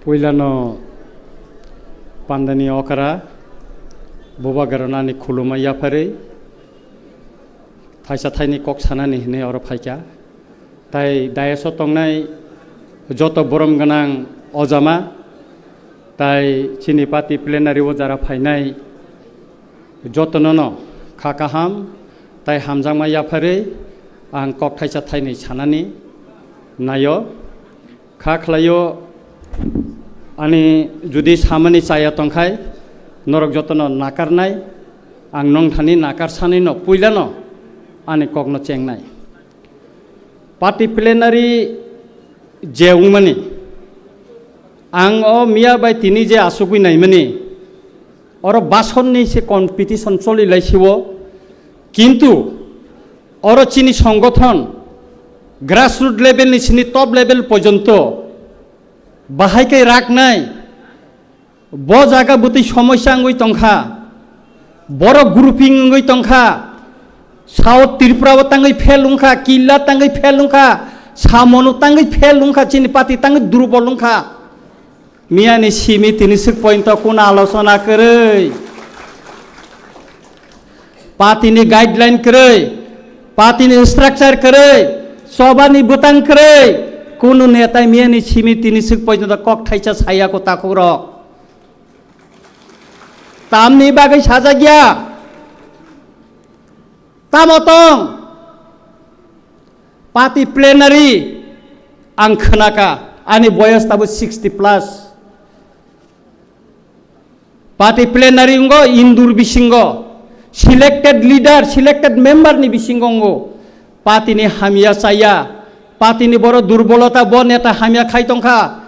Puilano Pandani Okara Boba Garanani Kuluma Yapare Taisa Taini Kok Sanani Ne or Paika Tai Diasotongnai Joto Borom Ganang Ozama Tai Chinipati Plenary Wazara Painai Jotonono Kakaham Tai Hamzama Yapare Ang Kok Taisa Taini Chanani Nayo Kaklayo Ani Judi Samani Saya Tongkai Norok Jotono Nakarnai Ang Nong Thani Nakar Sanino Puilano Ani Kokno Chengnai Party Plenary Jeungmani Ang O Mia by Tini Je Asukui Naimani Oro Basonni se competition Choli Laisiwo Kintu Oro Chini Songothon Grassroots level ni sini top level pojonto bahai kai rak nai bo jaga buti সমস্যা ngoi tongkha boro grouping ngoi tongkha South Tripura tangai felungkha killa tangai felungkha samonu tangai felungkha Chinipati tangai durbolungkha miani simi 3 point kuna আলোচনা kरै patini guideline kरै patini structure kरै Sobani butang kere kuno netai miani simi 3 point kok thaisa saya ko takuro tamni bagai sajagya tamotong party plenary ang khanaka ani boyas tabu 60 plus party plenary ngo indur bisingo selected leader selected member ni bisingo ngo Pati ni hamia saya, pati ni boro durbolota bo neta hamia khai tongkha,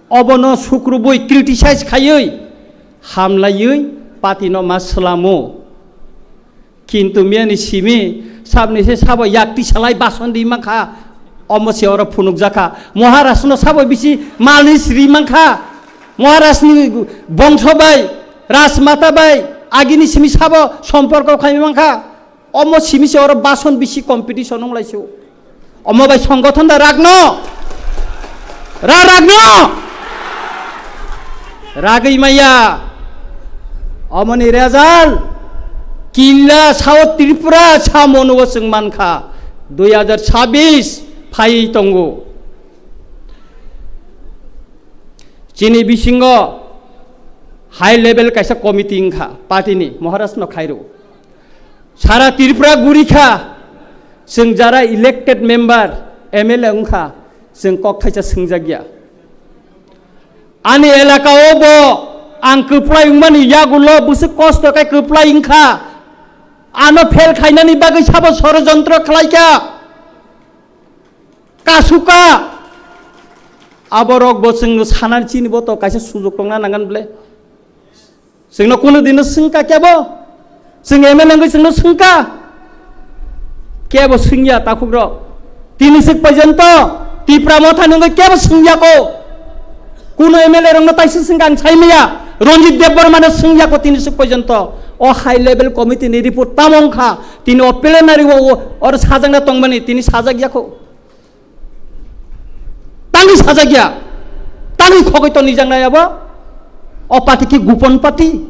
obono sukrubui criticize khayoi, hamlayoi pati no maslamo. Kintu miani simi sabni se sabo yakti salai bason di mangkha, omosi ora punuk jaka, Maharashtra sabo bisi malis ri mangkha, Maharashtra bongso bai, rasmata bai, agini simi sabo somporko khai mangkha. Omo simi se ora bason bisi competition ong laisio omo bai সংগঠন da ragno ragai maya omo ni rezal killa South Tripura samonu waseng mankha 2026 phai tongo chini bisingo high level kaisa committee ingkha party ni Maharashtra no khairo Sara Tripura Gurikha Seng jara elected member MLA ungkha Seng kok thaisa sengjagya Ani elaka obo ang keplai ungmani yagulo busuk kosto kai keplai ingkha Ano fel khainani bagai sabo sorojontro khlaika Kasuka Aborok bo sengno sanar chini bo to kaisa sujok tongna nangan ble Sengno kono dino sengka kyabo Seng MLA ngai sengno sengka Kebo sengya takugro 3 পর্যন্ত Tripura motha ngai kebo sengya ko Kuno MLA rong taisi sengkang chaimia Ronjit Debbormana sengya ko 3 পর্যন্ত O high level committee ni report tamongkha tini o plenary or sajangna tongmani tini sajagya ko Tangi sajagya Tangi khogoi to nijangna yabo O party ki gupon party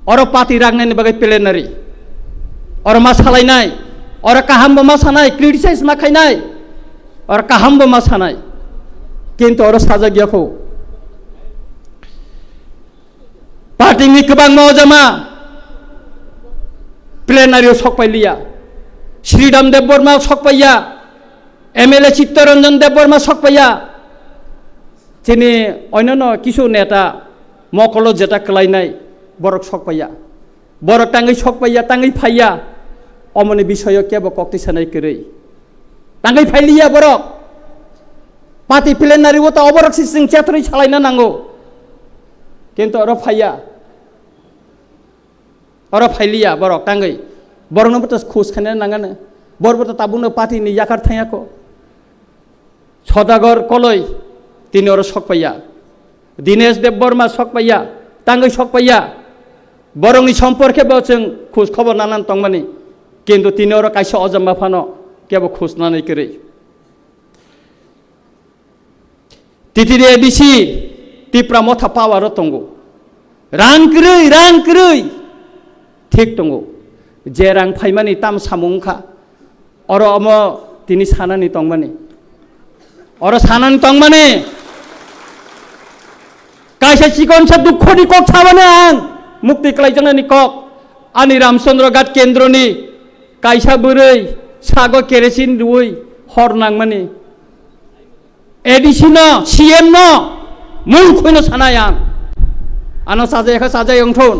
Oro party ragnai bagai plenary Oro masalai nai Oro kahambo masanai criticize makai nai Oro kahambo masanai Kintu oro sajagya ko Party ni kebang mau jama Plenary sokpai liya Sridham Debborma sokpaiya MLA Chittoranjan Debborma sokpaiya Tini oinono kisu neta mokolo jeta kelai nai borok sokpaiya borok tangai sokpaiya tangai phaiya omoni bishoyo kebo kokti sanai kerei tangai phailiya borok party plenary wota oborok sing chatroi chalaina nango kintu oro phaiya oro phailiya borok tangai borok no botas khus khane nangane borok bota tabungno party ni yakar thayako Sodagor koloi tini oro sokpaiya Dinesh Debborma sokpaiya tangai sokpaiya Borongni সম্পর্কে বচং খোঁজ খবর নানান তংমানি কিন্তু তিনি ওরা কাইসা অজম্মা Fanon কেবো খোঁজ নানাই করে तिथिरि ADC Tipra मथा पावार तंगो रां क्रै ठीक तंगो जे रां फाइमानि ताम सामुंखा और अम तिनि सानानि तंमाने और सानानि तंमाने कायसा चिकन सा दुखनि कक साबाने आं मुक्ति क्लाइजनानि कक आनि रामचंद्र घाट केन्द्रनि कायसा बोरै सागो केरोसिन रुई हर नांमाने एडिसि न सीएम न मुंखुनो सानाय आं साजाय अंथोन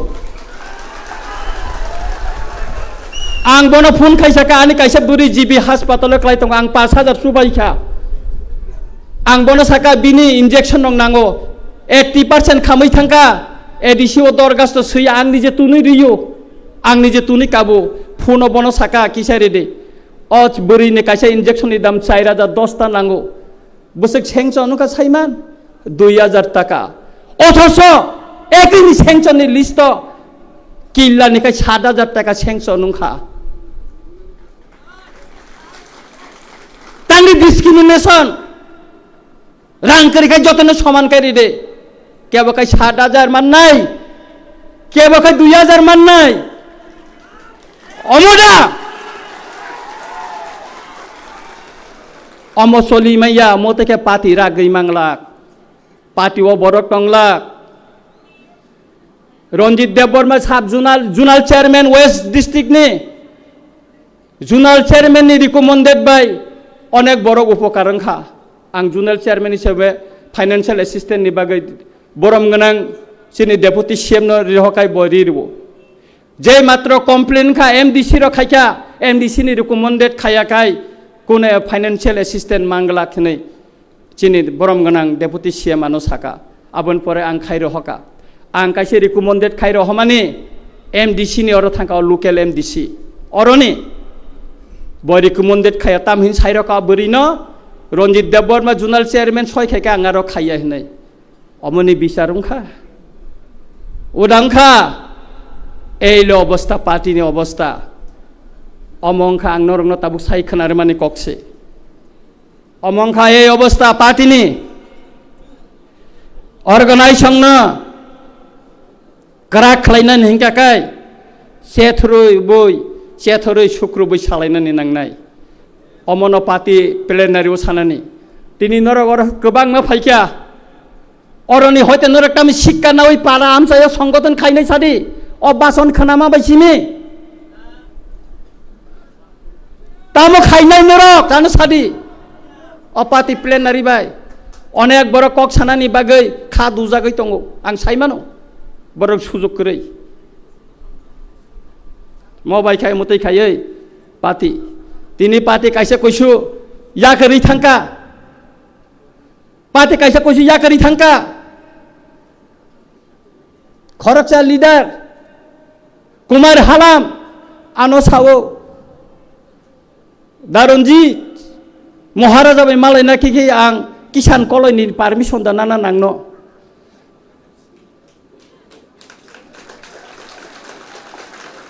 आं बनो फोन खायसाका आनि कायसा बुरि जीबी हास्पाताल क्लाइतंग आं 5000 सुबायखा आं बनो साका बिनि इंजेक्शन नंग नांगो 80% खामै थांका एडिसि ओ दरगास्त सैया आं निजे तुनि रियो आं निजे तुनि काबो फोन बनो साका किसारि दे अच बुरिनि कायसा इंजेक्शन नि दाम 4000 10 ता नांगो बसक सेंचो अनुका साइमान 2000 टाका अथच एकनि सेंचोनि लिस्ट किल्लानि काय 7000 टाका सेंचो नुखा तांनि डिस्क्रिमिनेशन रां करिखाय जतने समान करि दे केबो काय 7000 मान नाय केबो काय 2000 मान नाय अमोदा अमसली मैया मोतेके पाती रागै मांगलाक पाती ओ बरक टंगलाक रंजित देवबर्मा साब जुनाल चेयरमैन वेस्ट डिस्ट्रिक्ट ने जुनाल चेयरमैन नि रिकमेंडेड बाय अनेक बड़ उपकार खा आं जुनाल चेयरमैन हिसाबै फाइनेंशियल एसिस्टेंट नि बागै बरम गनां सिनि डेपुटी सीएम न रिहकाय बरिरबो जे मात्र कम्प्लेन खा एमडीसी र खायका एमडीसी नि रिकमेंडेड खायाखाय कोने फाइनेंशियल एसिस्टेंट मांगला खनै चिनि बरम गनां डेपुटी सीएम आनो साका आबन परे आं खायरो हका आं कायसे रिकमेंडेड खायरो हमानि एमडीसी नि अर थांका लोकल एमडीसी अरनि बय रिकमेंडेड खाया तामहिन साइरो का बरिनो रंजित देवबर्मा जुनाल चेयरमैन सय खायका आंगारो खाया हनै अमनि बिचारुंखा उदांखा एइलो अवस्था पार्टी नि अवस्था अमंखा आं नरंग ताबुक साइ खोनार माने कक्से अमंखा ए अवस्था पार्टी नि अर्गेनाइजेशन न क्राक खालायनानै हिंकाखाय सेथरै शुक्रबै सालायनानै नांनाय अमन पार्टी प्लेनारियाव सानानै दिनै नरगर गोबां मा फायखा अरनि हयते नरकटामि शिक्षा नावै पारा आमसाया संगठन खायनाय सादि अबासन खानामा बायसिनि तामो खायनाय नरक जानो सादि अ पार्टी प्लेनारि बाय अनेक बर कक सानानि बागै खा दुजागै दंगो आं साइमानो बर सुजुग करै मबाइ खाय मतै खायै पार्टी दिनै पार्टी कायसे कइसु या करै थांका पार्टी कायसे कइसु या करै थांका खरकसा लीडर कुमार हालाम आनो सावो दारनजीत महाराजा बाय मालाय नाखि आं किसान कलयनि पारमिशन दाना नांनो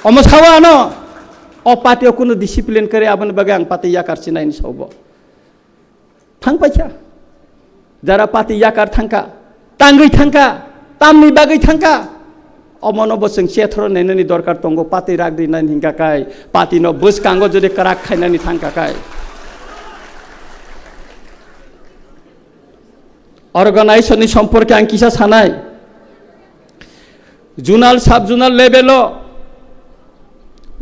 अमो सावा आनो अ पार्टीयाव कुनो डिसिप्लिन करे आबन बागे आं पार्टी याकार सिनायनि सावबो थांपायसा जारा पार्टी याकार थांका तांगै थांका तामनि बागै थांका अमनो बसं सेथर नेननि दरकार तंगो पार्टी राग दिनानि हिंकाखाय पार्टी न बस कांगो जदि कराक खायनानि थांकाखाय अर्गेनाइजेशन सम्पर्के आं किसा सानाय जुनाल साब जुनाल लेभेल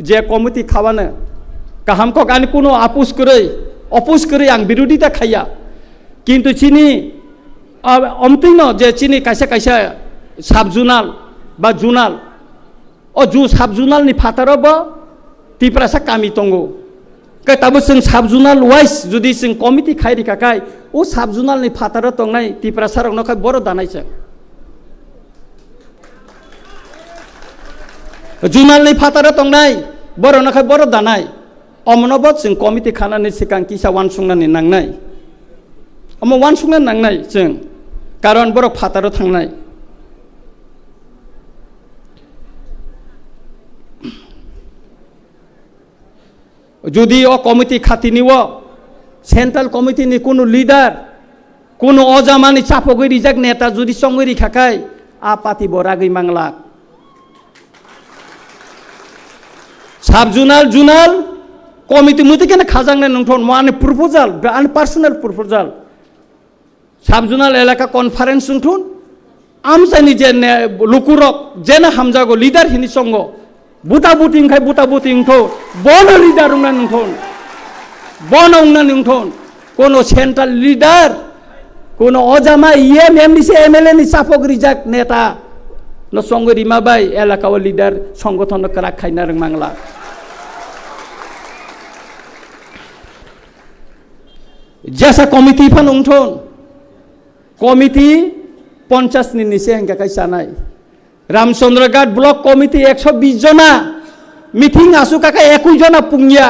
जे कमिटी खावानो गाहामखौ आनि कोनो अपुस करै आं विरोधिता खाया किन्तु चिनि अमतैनो जे चिनि कायसे कायसे साब जुनाल बा जुनाल अ जु साब जुनालनि फातारावबो तिप्रासा कामि तंगो ताबो जों साब जुनाल वाइस जुदि जों कमिटी खायरिखाखाय ओ साब जुनालनि फाताराव तंनाय तिप्रासारावनोखाय बर' दानायसो जुनालनि फाताराव तंनाय बर'नोखाय बर' दानाय अमनबो जों कमिटी खानानै सिगां किसा वानसुंनानै नांनाय अम वानसुंनानै नांनाय जों कारण बर' फाताराव थांनाय जुदि अ कमिटी खाथिनिव सेंट्रल कमिटीनि कोनो लिडार কোনো অজামানি চাপগৈ রিজাক নেতা যদি সঙ্গে রিখাখাই পাতি বরাগৈ মাংলাক সাব জুনাল কমিটি মতে কেন খাজাংনাই নংথন মানে প্রপোজাল আনি পার্সোনাল প্রপোজাল সাব জুনাল এলাকা কনফারেন্স নংথন আমসানি যে লুকুরক যেনা হামজাগো লিডার হিনি সঙ্গ বুটা বুটিং খাই বুটা বুটিং থো বন লিডার উংনা নংথন বন উংনা নংথন কোনো সেন্ট্রাল লিডার কোনো অজামা ইএম এমডিসি এমএলএ নি চাপক রিজাক নেতা ন সঙ্গ রিমাবাই এলাকা লিডার সংগঠন করা খাইনা রং মাংলা जैसा कमिटी फन उंठन कमिटी 50 नि निसे हंगा काई सानाय रामचंद्रघाट ब्लॉक कमिटी 120 जना मीटिंग आसु काका 21 जना पुंगिया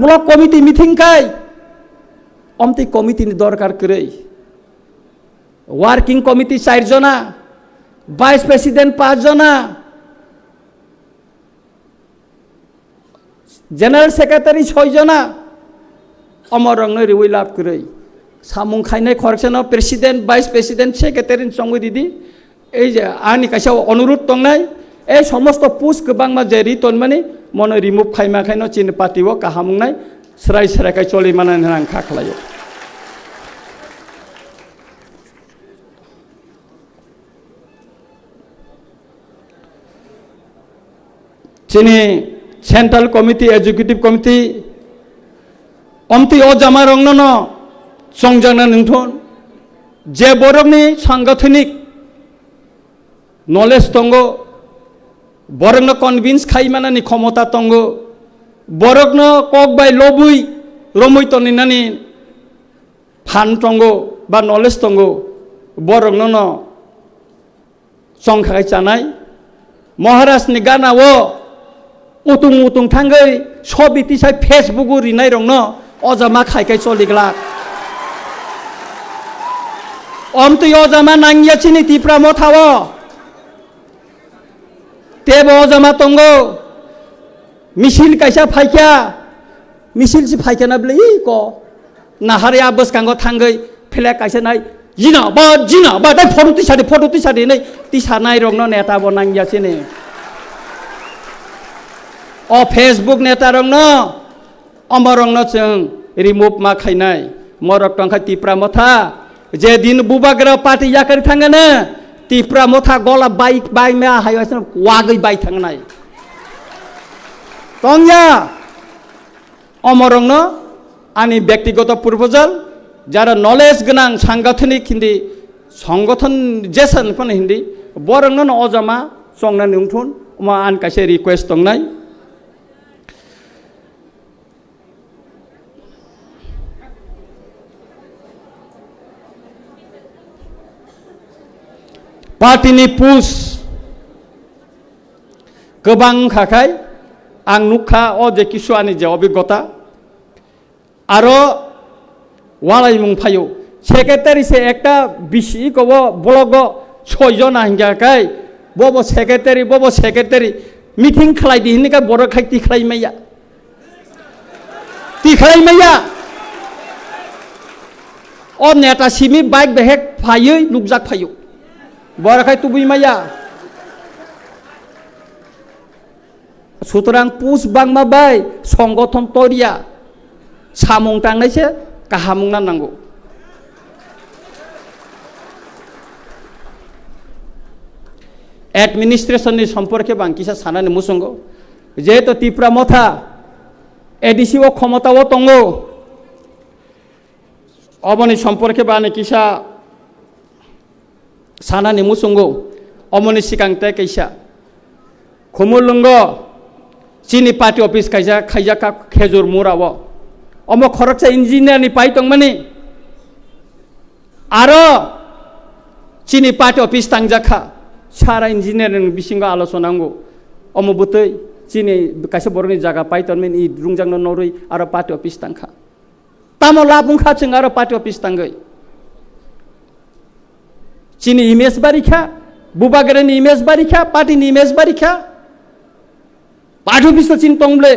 ब्लॉक कमिटी मीटिंग काई अमती कमिटी नि दरकार करे वर्किंग कमिटी 4 जना वाइस प्रेसिडेंट 5 जना जनरल सेक्रेटारि 6 जना अमरंग रिवै लाभ करे सामुं खाइनाय खरसेन प्रेसिडेंट वाइस प्रेसिडेंट सेक्रेटारि संगै दिदी ए जे आनि काइसा अनुरोध तंनाय ए समस्त पुस गोबांमा जे रिटन माने मन रिमुभ खाइमा खाइनो चिन पार्टीओ काहामुंनाय स्राय स्रायखाय चलि मानाय रां खाखलायो चिनि सेंट्रल कमिटी एजुकेटिव कमिटी अमती अजामा रंगन संजाना नंथन जे बरकनि सांगठनिक नलेज दंगो बरकनो कन्विन्स खाइमानानि क्षमता दंगो बरकनो कक बाय लबुई रमैतनिनानि फान दंगो बा नलेज दंगो बरकनो संखाय जानाय महाराजनि गानावो उतुं उतुं थांगै सबिति साय फेसबुक रिनाय रंग अजामा खाइखाय चलिग्ला अमतै अजामा नांगियाचिनि तिप्रा मथाव तेब अजामा तंगो मिसिल काइसा फाइख्या मिसिल सि फाइख्या ना ब्लै क नाहारे आबस कांगो थांगै फेला काइसा नाय जिना बा दाय फोटो तिसारि नै तिसानाय रंग नेता ब नांगियाचिनि ओ फेसबुक नेता रंग अमरंग जों रिमुभ मा खाइनाय मरक टंखा तिप्रा मथा जे दिन बुबाग्र पार्टी याकरि थांगोन तिप्रा मथा गला बाइक में हायसन वागै बाइ थांनाय तंया अमरंग आनि व्यक्तिगत प्रपोजल যারা नलेज गोनां सांगठनिक हिंदी संगठन जेसन फन हिंदी बरंग अजामा संना नुंथुन मा आन कासे रिक्वेस्ट दंनाय पार्टीनि पुस गोबां खाखाय आं नुखा अजे किसुआनि जे अभिज्ञता आरो वालाई मुं फायो सेक्रेटारि से एकटा बिसि कब ब्लग 6 जना हिंगाखाय बबो सेक्रेटारि मीटिंग खालायदि हिनका बर खाय तिखालायमाया अ नेता सिमि बाइक बेहेक फायो नुकजाक फायो बरखाय तुबुइमाया सुतरां पुस बांमा बाय संगठन तरिया सामुं थांनायसे काहामुंना नांगौ एडमिनिस्ट्रेशननि सम्पर्के बांकिसा सानानि मुसंगो जेहेतु तिप्रा मथा एडिसिओ क्षमताओ दंगो अबनि सम्पर्के बानि किसा सानानि मुसंगो अमनि सिगांते कैसा खुमुलुंग चिनि पार्टी ऑफिस खाइजा का खेजुर मुराव अम खरकसा इंजिनियर नि पाइ तंगमानि आरो चिनि पार्टी ऑफिस तांजाखा सारा इंजिनियर बिसिंग आलोचनांगौ अम बुतै चिनि कासे बरनि जागा पाइ तनमेन इ रुंजांनो नरै आरो पार्टी ऑफिस तांखा तामो लाबुंखा जों आरो पार्टी ऑफिस तांगै चिनि इमेज बारिखा बुबागरेनि इमेज बारिखा पार्टीनि इमेज बारिखा पार्टी ऑफिस चिन तंब्ले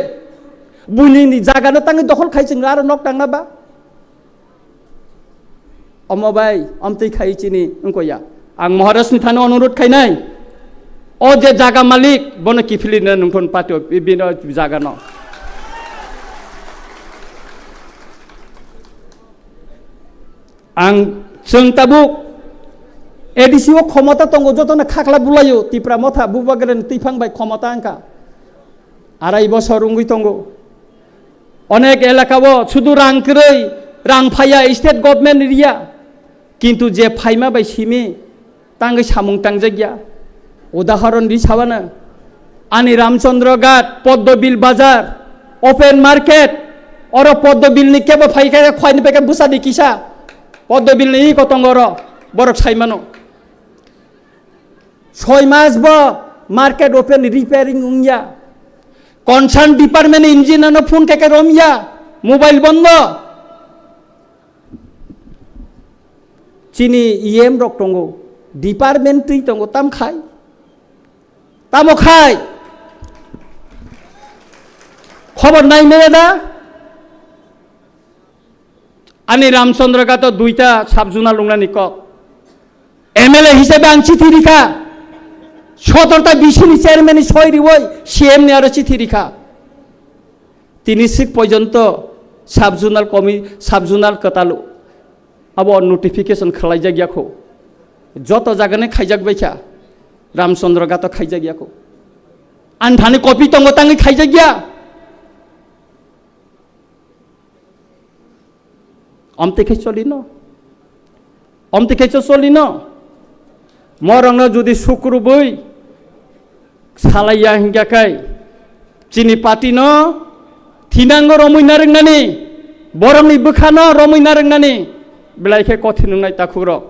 buini jaga na tangi dokol khai ching aro nok tang na ba omobai omtei khai chini ungko ya ang Maharashtra ni thano অনুরোধ khai nai o je jaga malik bono kifili na nungthon patio bibino jaga no ang जों tabuk edisi o ক্ষমতা tongo jotona khakla bulayo tipra motha bubagren tifang bai ক্ষমতা angka আড়াই বছর উঙ্গি tongo অনেক এলাকাবো শুধু রাং করেই রাং ফাইয়া state government area কিন্তু যে ফাইমা বাই সিমি তাঙ্গি সামুং টাংজাগিয়া উদাহরণ দি সাবানা আনি রামচন্দ্র ঘাট পদ্মবিল বাজার ওপেন মার্কেট অর পদ্মবিল নি কেবো ফাইকা খয়নি পেকে বুসা দি কিসা পদ্মবিল নি কতঙ্গর বরক সাইমানো 6 মাস ব মার্কেট ওপেন রিপেয়ারিং উংয়া কনসার্ন ডিপার্টমেন্ট ইঞ্জিনিয়ার ফোন কেকে রমিয়া মোবাইল বন্ধ চিনি ইএম রক টঙ্গো ডিপার্টমেন্ট তুই টঙ্গো তাম খাই তামো খাই খবর নাই মেরে দা আনি রামচন্দ্র ঘাট দুইটা সাবজুনা লুংনা নিকক এমএলএ হিসেবে আং চিঠি লিখা 17টা বিসিনি চেয়ারম্যান সয়রি ওই সিএম নে আরো চিঠি লিখা তিনি সিক পর্যন্ত সাবজুনাল কতালু আবো নোটিফিকেশন খালাই জাগিয়াখো যত জাগানে খাইজাক বাইছা রামচন্দ্র ঘাট খাইজাগিয়াখো আন ধানে কপি তঙ্গ তাঙ্গি খাইজাগিয়া অমতে খাই চলি ন অমতে খাইছ চলি ন মরং যদি শুক্র বই সালাইয়া হিঙ্গাকাই চিনি পাতি ন থিনাঙ্গ রমইনা রংনানি বরংনি বখানো রমইনা রংনানি বেলাইখে কথি নুংনাই তাখুরক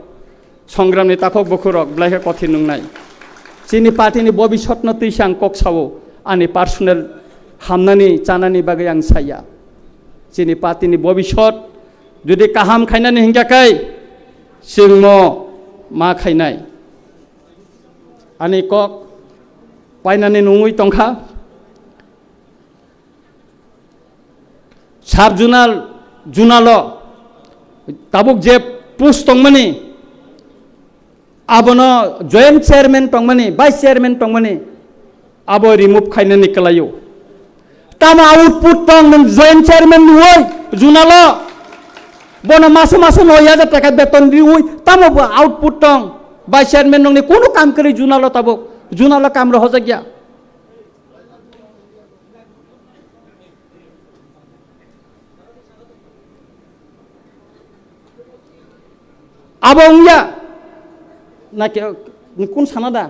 সংগ্রামনি তাখক বখুরক বেলাইখে কথি নুংনাই চিনি পাতিনি ভবিষ্যৎ ন তৈসাং ককসাও আনি পার্সোনেল হামনানি চানানি বাগै आं साया চিনি পাতিনি ভবিষ্যৎ যদি কাহাম খাইনানি হিঙ্গাকাই जों मा खायनाय आनि कक पाइनानि नङै तंखा साब जुनाल ताबुक जे पोस्ट तंगमानि आबनो जॉइंट चेयरमैन तंगमानि वाइस चेयरमैन तंगमानि आबो रिमुव खायनानि कलायो तामा आउटपुट तंग जॉइंट चेयरमैन नुय जुनाल बोनो मासे 9,000 টাকা বেতন দিউই তামো আউটপুট টং বাই চেয়ারম্যান নংনি কোনো কাম করি জুনালো তাবো জুনালো কাম রহ জাগিয়া আবো উইয়া না কে কোন সানাদা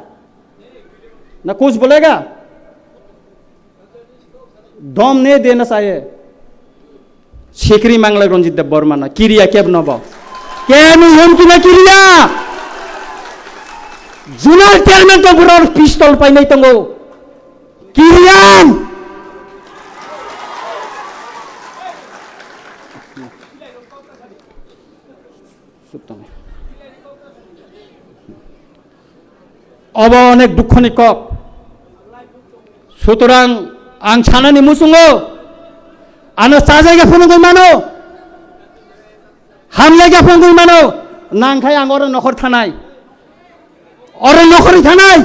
না कुछ बोलेगा दम ने देना चाहिए शेखरी मांगला रंजित देव बर्मा किरिया केब नब केन हम किना किरिया जुनाल चेयरमैन तो बुरार पिस्तल पाइनाय तंगो किरियान अब अनेक दुखनि कक सुतरां आं सानानि मुसुङो आनो साजायगा फुनुगै मानो हामलायगा फुनुगै मानो नांखाय आं अर नखर थानाय अरे नखरि थानाय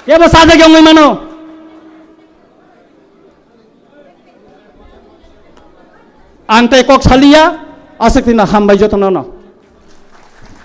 केबो साजायगा गै मानो आं तै कक सालिया आसक्तिना हामबाय जतन न